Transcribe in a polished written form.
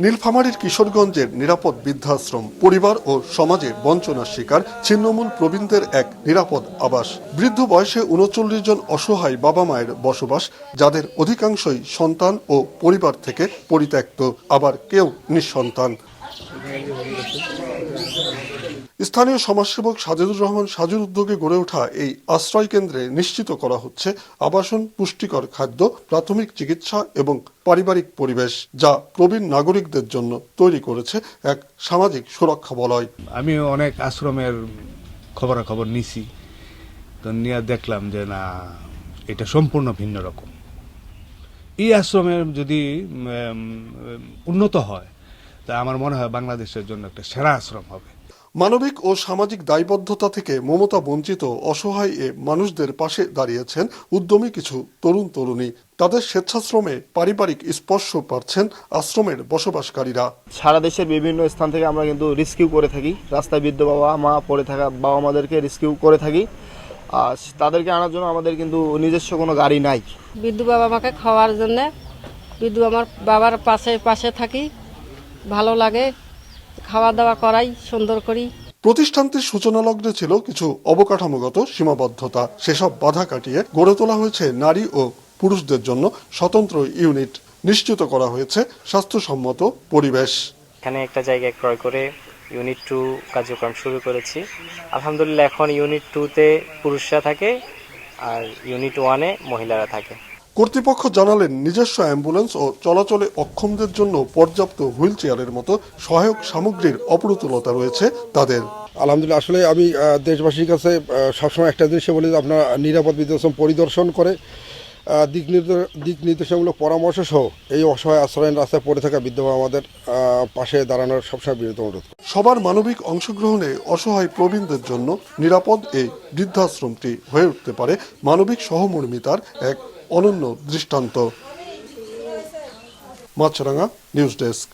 নীলফামারীর কিশোরগঞ্জের নিরাপদ বৃদ্ধাশ্রম পরিবার ও সমাজে বঞ্চনার শিকার ছিন্নমূল প্রবীণদের এক নিরাপদ আবাস। বৃদ্ধ বয়সে ৩৯ জন অসহায় বাবা মায়ের বসবাস, যাদের অধিকাংশই সন্তান ও পরিবার থেকে পরিত্যক্ত, আবার কেউ নিঃসন্তান। স্থানীয় সমাজসেবক সাজেদুর রহমান সাজুর উদ্যোগে গড়ে ওঠা এই আশ্রয় কেন্দ্রে নিশ্চিত করা হচ্ছে আবাসন, পুষ্টিকর খাদ্য, প্রাথমিক চিকিৎসা এবং পারিবারিক পরিবেশ, যা প্রবীণ নাগরিকদের জন্য তৈরি করেছে এক সামাজিক সুরক্ষা বলয়। আমি অনেক আশ্রমের খবরাখবর নিছি, তো নিয়ে দেখলাম যে না, এটা সম্পূর্ণ ভিন্ন রকম। এই আশ্রমের যদি উন্নত হয়, তা আমার মনে হয় বাংলাদেশের জন্য একটা সেরা আশ্রম হবে। মানবিক ও সামাজিক দায়বদ্ধতা থেকে মমতা বঞ্চিত অসহায় এ মানুষদের পাশে দাঁড়িয়েছেন উদ্যমী কিছু তরুণ তরুণী। তাদের স্বেচ্ছাশ্রমে পারিবারিক স্পর্শ পাচ্ছেন আশ্রমের বসবাসকারীরা। সারা দেশের বিভিন্ন স্থান থেকে আমরা কিন্তু রেস্কিউ করে থাকি। রাস্তায় বৃদ্ধ বাবা মা পড়ে থাকা বাবা মাদেরকে রেস্কিউ করে থাকি। আর তাদেরকে আনার জন্য আমাদের কিন্তু নিজস্ব কোনো গাড়ি নাই। বৃদ্ধ বাবা মাকে খাওয়ার জন্য বৃদ্ধ আমার বাবার পাশে থাকি, ভালো লাগে, খাওয়া দাওয়া করাই সুন্দর করি। প্রতিষ্ঠানটির সূচনা লগ্নে ছিল কিছু অবকাঠামোগত সীমাবদ্ধতা, সেসব বাধা কাটিয়ে গড়ে তোলা হয়েছে নারী ও পুরুষদের জন্য স্বতন্ত্র ইউনিট। নিশ্চিত করা হয়েছে স্বাস্থ্যসম্মত পরিবেশ। এখানে একটা জায়গা ক্রয় করে ইউনিট 2 কার্যক্রম শুরু করেছি। আলহামদুলিল্লাহ এখন ইউনিট 2-তে পুরুষরা থাকে আর ইউনিট 1-এ মহিলারা থাকে। কর্তৃপক্ষ জানালেন, নিজস্ব অ্যাম্বুলেন্স ও চলাচলে অক্ষমদের জন্য পর্যাপ্ত হুইল চেয়ারের মতো সহায়ক সামগ্রীর অপ্রতুলতা রয়েছে তাদের। আলহামদুলিল্লাহ, আসলে আমি দেশবাসীর কাছে সবসময় একটা জিনিস বলি, আপনারা নিরাপদ বৃদ্ধাশ্রম পরিদর্শন করে দিক নির্দেশনামূলক পরামর্শ সহ এই অসহায় আশ্রয়ের রাস্তায় পড়ে থাকা বৃদ্ধ আমাদের পাশে দাঁড়ানোর সবসময় বিরত অনুরোধ। সবার মানবিক অংশগ্রহণে অসহায় প্রবীণদের জন্য নিরাপদ এই বৃদ্ধাশ্রমটি হয়ে উঠতে পারে মানবিক সহমর্মিতার এক অনন্য দৃষ্টান্ত। মাছরাঙা নিউজ ডেস্ক।